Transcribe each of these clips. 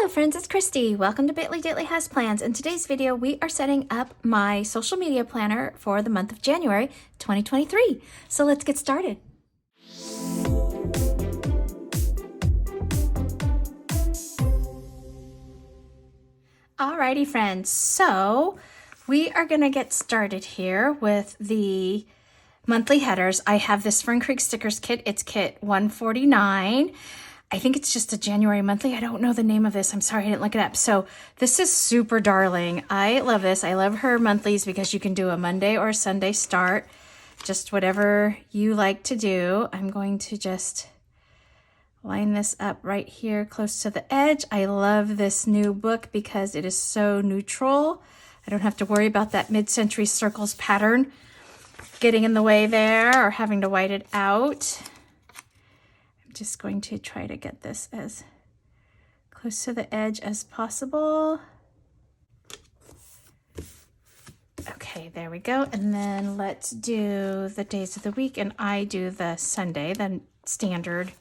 Hello friends, it's Christy. Welcome to Bitly Ditly Has Plans. In today's video, we are setting up my social media planner for the month of January 2023. So let's get started. Alrighty friends, so we are gonna get started here with the monthly headers. I have this Fern stickers kit. It's kit 149. I think it's just a January monthly. I don't know the name of this. I'm sorry, I didn't look it up. So this is super darling. I love this. I love her monthlies because you can do a Monday or a Sunday start, just whatever you like to do. I'm going to just line this up right here close to the edge. I love this new book because it is so neutral. I don't have to worry about that mid-century circles pattern getting in the way there or having to white it out. Just going to try to get this as close to the edge as possible. Okay, there we go. And then let's do the days of the week, and I do the Sunday, the standard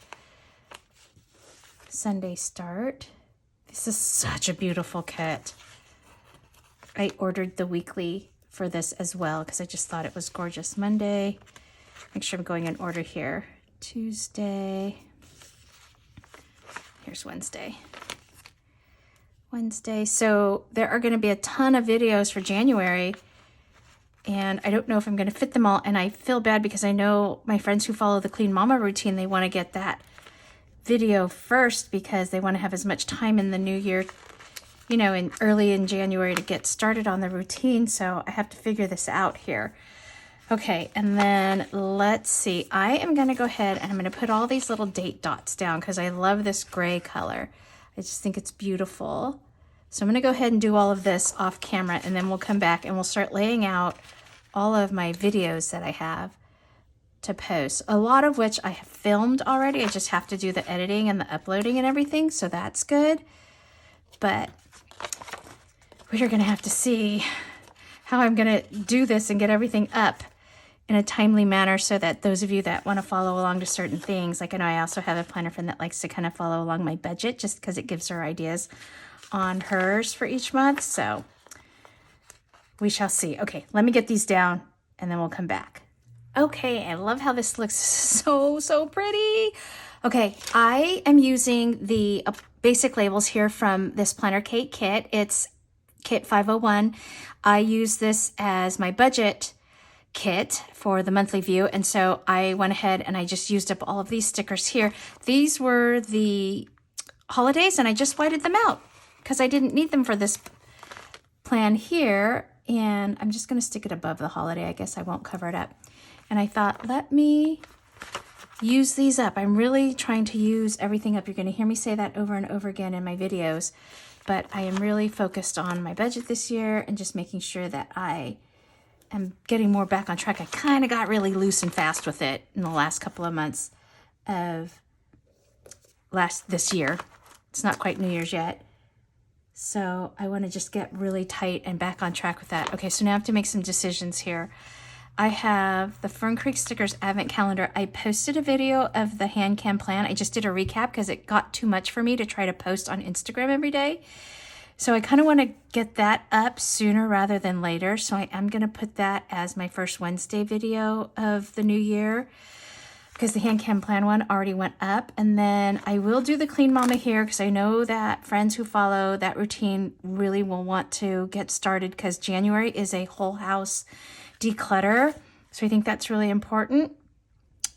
Sunday start. This is such a beautiful kit. I ordered the weekly for this as well because I just thought it was gorgeous. Monday, make sure I'm going in order here. Tuesday, here's Wednesday. So there are going to be a ton of videos for January, and I don't know if I'm going to fit them all, and I feel bad because I know my friends who follow the Clean Mama routine, they want to get that video first because they want to have as much time in the new year, you know, early in January to get started on the routine, so I have to figure this out here. Okay, and then let's see. I am going to go ahead and I'm going to put all these little date dots down because I love this gray color. I just think it's beautiful. So I'm going to go ahead and do all of this off camera, and then we'll come back and we'll start laying out all of my videos that I have to post. A lot of which I have filmed already. I just have to do the editing and the uploading and everything, so that's good. But we're going to have to see how I'm going to do this and get everything up in a timely manner so that those of you that want to follow along to certain things, like I know I also have a planner friend that likes to kind of follow along my budget just because it gives her ideas on hers for each month. So we shall see. Okay, let me get these down and then we'll come back. Okay, I love how this looks so pretty. Okay, I am using the basic labels here from this Planner Kate kit. It's kit 501. I use this as my budget kit for the monthly view, and so I went ahead and I just used up all of these stickers here. These were the holidays, and I just whited them out because I didn't need them for this plan here, and I'm just going to stick it above the holiday. I guess I won't cover it up. And I thought, let me use these up. I'm really trying to use everything up. You're going to hear me say that over and over again in my videos, but I am really focused on my budget this year and just making sure that I am getting more back on track. I kind of got really loose and fast with it in the last couple of months of this year. It's not quite New Year's yet. So I want to just get really tight and back on track with that. Okay, so now I have to make some decisions here. I have the Fern Creek Stickers Advent Calendar. I posted a video of the hand cam plan. I just did a recap because it got too much for me to try to post on Instagram every day. So I kind of want to get that up sooner rather than later. So I am going to put that as my first Wednesday video of the new year because the hand cam plan one already went up. And then I will do the Clean Mama here because I know that friends who follow that routine really will want to get started because January is a whole house declutter. So I think that's really important.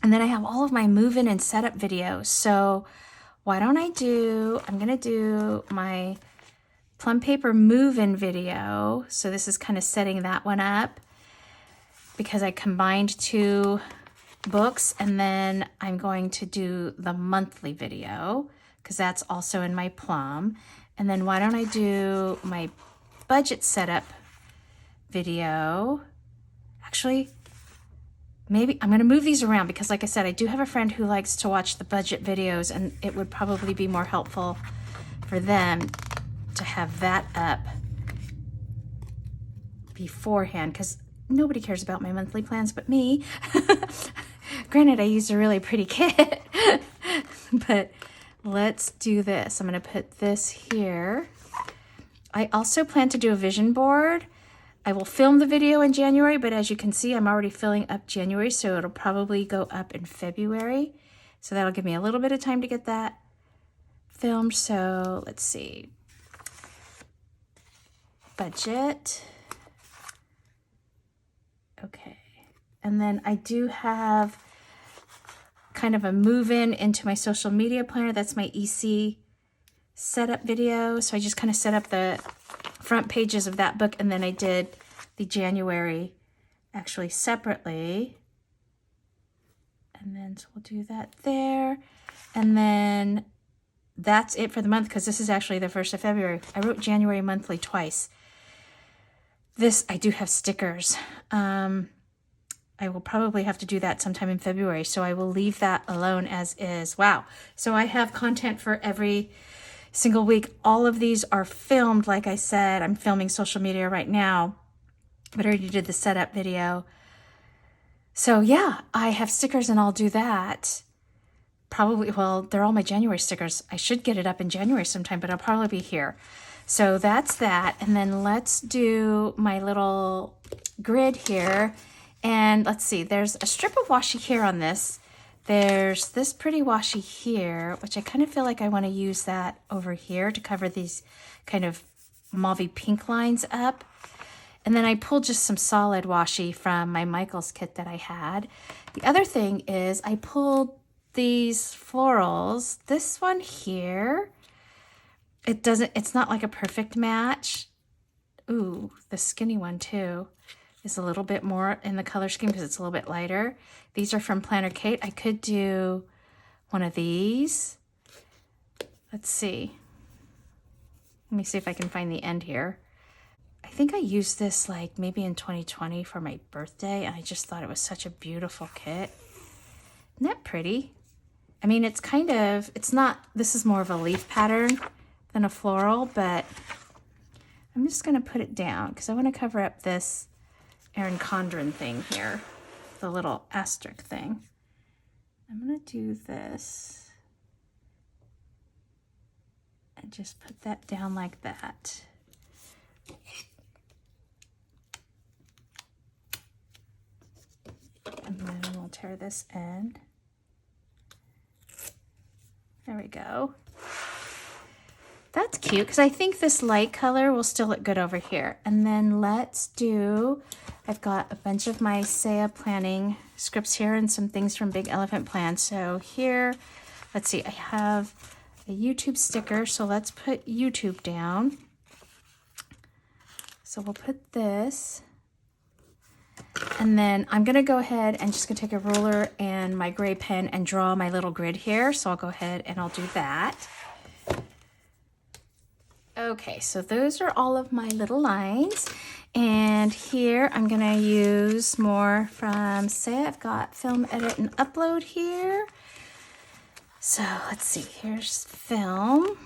And then I have all of my move-in and setup videos. So why don't I'm going to do my plum paper move-in video. So this is kind of setting that one up because I combined two books, and then I'm going to do the monthly video because that's also in my plum. And then why don't I do my budget setup video? Actually, maybe I'm going to move these around because like I said, I do have a friend who likes to watch the budget videos, and it would probably be more helpful for them to have that up beforehand because nobody cares about my monthly plans but me. Granted, I used a really pretty kit, but let's do this. I'm going to put this here. I also plan to do a vision board. I will film the video in January, but as you can see, I'm already filling up January, so it'll probably go up in February. So that'll give me a little bit of time to get that filmed. So let's see. Budget. Okay. And then I do have kind of a move-in into my social media planner. That's my EC setup video. So I just kind of set up the front pages of that book, and then I did the January actually separately. And then so we'll do that there. And then that's it for the month, because this is actually the 1st of February. I wrote January monthly twice. This, I do have stickers. I will probably have to do that sometime in February, so I will leave that alone as is. Wow. So I have content for every single week. All of these are filmed. Like I said, I'm filming social media right now, but I already did the setup video. So yeah, I have stickers and I'll do that. Probably, well, they're all my January stickers. I should get it up in January sometime, but I'll probably be here. So that's that. And then let's do my little grid here. And let's see, there's a strip of washi here on this. There's this pretty washi here, which I kind of feel like I want to use that over here to cover these kind of mauvey pink lines up. And then I pulled just some solid washi from my Michaels kit that I had. The other thing is I pulled these florals. This one here, it's not like a perfect match. Ooh, the skinny one too is a little bit more in the color scheme because it's a little bit lighter. These are from Planner Kate. I could do one of these. Let's see. Let me see if I can find the end here. I think I used this like maybe in 2020 for my birthday, and I just thought it was such a beautiful kit. Isn't that pretty? I mean, it's kind of, it's not, this is more of a leaf pattern than a floral, but I'm just going to put it down because I want to cover up this Erin Condren thing here, the little asterisk thing. I'm going to do this and just put that down like that. And then we'll tear this end. There we go. That's cute because I think this light color will still look good over here. And then let's do, I've got a bunch of my Saya planning scripts here and some things from Big Elephant Plan. So here, let's see, I have a YouTube sticker. So let's put YouTube down. So we'll put this. And then I'm going to go ahead and just going to take a ruler and my gray pen and draw my little grid here. So I'll go ahead and I'll do that. Okay, so those are all of my little lines. And here I'm going to use more from Say. I've got film, edit, and upload here. So let's see, here's film.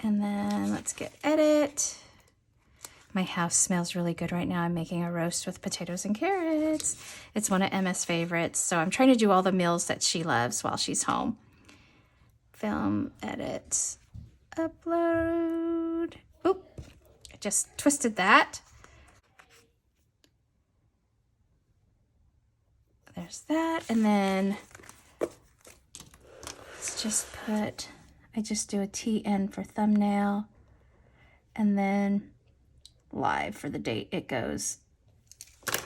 And then let's get edit. My house smells really good right now. I'm making a roast with potatoes and carrots. It's one of Emma's favorites. So I'm trying to do all the meals that she loves while she's home. Film, edit, upload. Oop, I just twisted that. There's that. And then let's just put, I just do a TN for thumbnail. And then live for the date it goes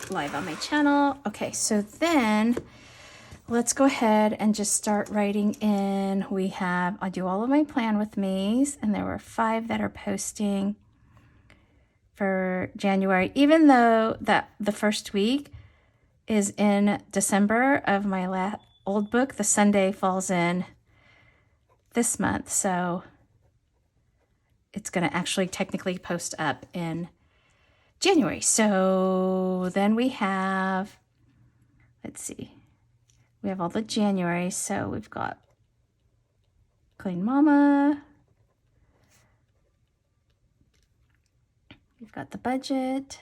live on my channel. Okay, so then let's go ahead and just start writing in. We have, I do all of my plan with me's, and there were 5 that are posting for January, even though that the first week is in December of my old book. The Sunday falls in this month, so it's going to actually technically post up in January. So then we have, let's see, we have all the January. So we've got Clean Mama. We've got the budget,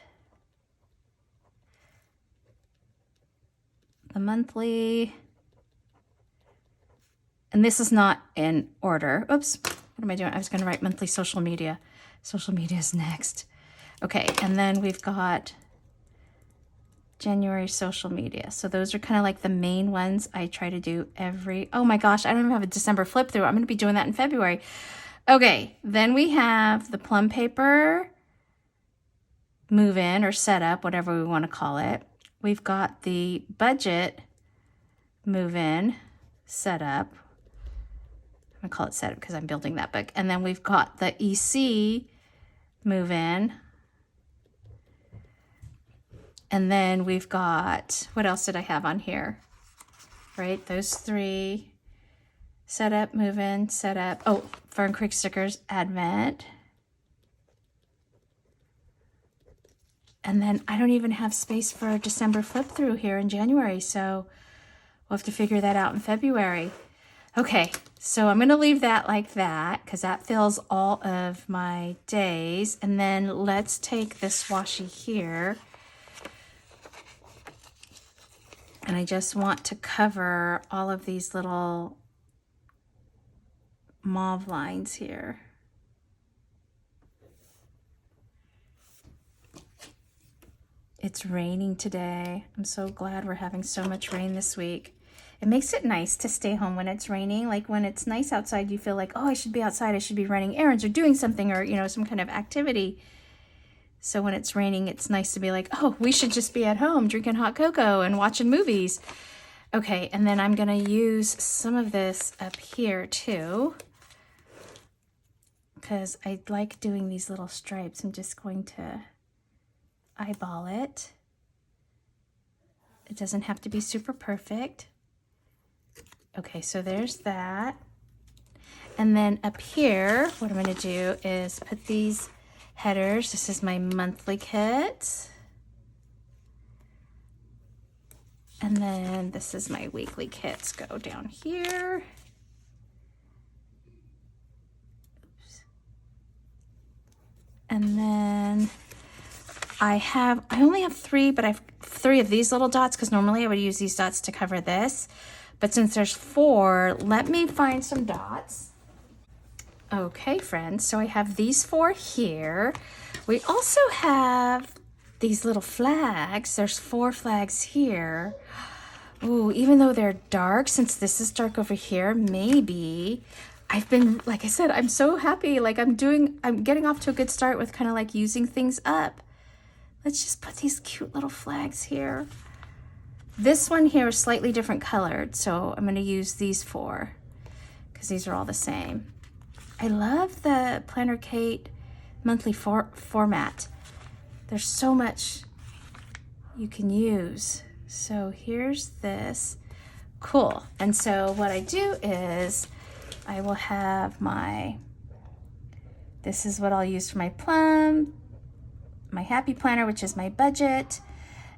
the monthly, And this is not in order. Oops, what am I doing? I was going to write monthly social media. Social media is next. Okay, and then we've got January social media. So those are kind of like the main ones I try to do every, oh my gosh, I don't even have a December flip through. I'm going to be doing that in February. Okay, then we have the plum paper move in or setup, whatever we want to call it. We've got the budget move in setup. I'm gonna call it setup because I'm building that book. And then we've got the EC move in. And then we've got, what else did I have on here? Right, those three. Setup, move in, setup. Oh, Fern Creek stickers, Advent. And then I don't even have space for a December flip through here in January, so we'll have to figure that out in February. Okay, so I'm gonna leave that like that because that fills all of my days. And then let's take this washi here. And I just want to cover all of these little mauve lines here. It's raining today. I'm so glad we're having so much rain this week. It makes it nice to stay home when it's raining. Like when it's nice outside, you feel like, oh, I should be outside. I should be running errands or doing something or, you know, some kind of activity. So when it's raining, it's nice to be like, oh, we should just be at home drinking hot cocoa and watching movies. Okay, and then I'm gonna use some of this up here too, because I like doing these little stripes. I'm just going to eyeball it. It doesn't have to be super perfect. Okay, so there's that. And then up here, what I'm gonna do is put these headers. This is my monthly kit. And then this is my weekly kits. Go down here. Oops. And then I only have three, but I have three of these little dots because normally I would use these dots to cover this. But since there's four, let me find some dots. Okay, friends, so I have these four here. We also have these little flags. There's 4 flags here. Ooh, even though they're dark, since this is dark over here, maybe I've been, like I said, I'm so happy. Like I'm getting off to a good start with kind of like using things up. Let's just put these cute little flags here. This one here is slightly different colored, so I'm going to use these 4 because these are all the same. I love the Planner Kate monthly format. There's so much you can use. So here's this. Cool. And so what I do is I will have this is what I'll use for my plum, my happy planner, which is my budget,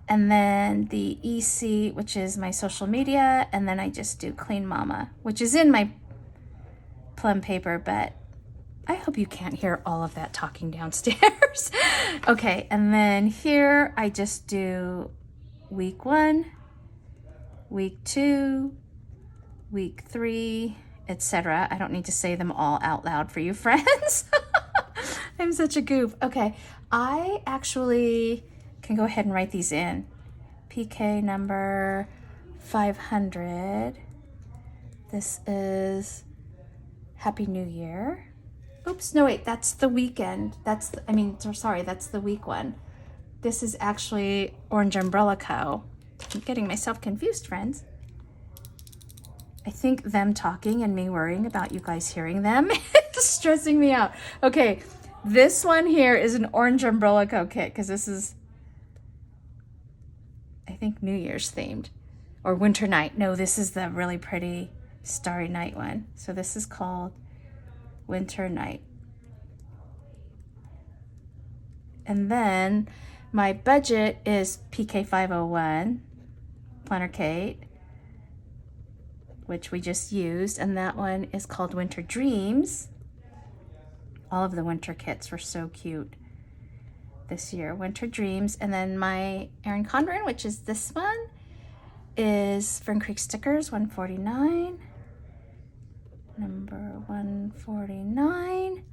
and then the EC, which is my social media, and then I just do Clean Mama, which is in my plum paper, but I hope you can't hear all of that talking downstairs. Okay, and then here I just do week 1, week 2, week 3, etc. I don't need to say them all out loud for you friends. I'm such a goof. Okay, I actually can go ahead and write these in. PK number 500. This is Happy New Year. Oops, no wait, that's the weekend. That's the week one. This is actually Orange Umbrella Co. I'm getting myself confused, friends. I think them talking and me worrying about you guys hearing them is stressing me out. Okay, this one here is an Orange Umbrella Co. kit because this is, I think, New Year's themed. Or Winter Night. No, this is the really pretty Starry Night one. So this is called Winter Night. And then my budget is PK 501, Planner Kate, which we just used, and that one is called Winter Dreams. All of the winter kits were so cute this year. Winter Dreams. And then my Erin Condren, which is this one, is Fern Creek Stickers, 149. number 149.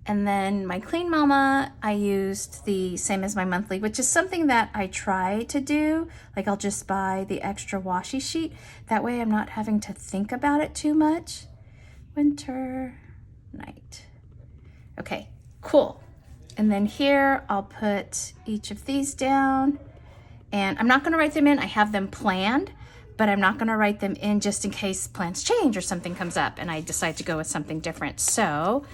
And then my Clean Mama, I used the same as my monthly, which is something that I try to do. Like I'll just buy the extra washi sheet. That way I'm not having to think about it too much. Winter, night. Okay, cool. And then here I'll put each of these down. And I'm not gonna write them in, I have them planned, but I'm not gonna write them in just in case plans change or something comes up and I decide to go with something different. So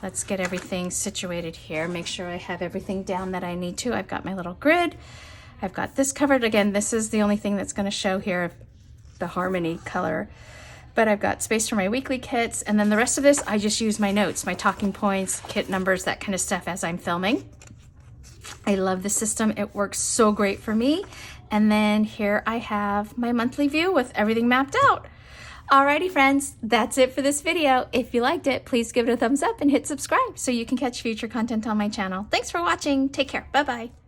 let's get everything situated here. Make sure I have everything down that I need to. I've got my little grid. I've got this covered. Again, this is the only thing that's gonna show here, the Harmony color. But I've got space for my weekly kits. And then the rest of this, I just use my notes, my talking points, kit numbers, that kind of stuff as I'm filming. I love the system. It works so great for me. And then here I have my monthly view with everything mapped out. Alrighty friends, that's it for this video. If you liked it, please give it a thumbs up and hit subscribe so you can catch future content on my channel. Thanks for watching. Take care. Bye-bye.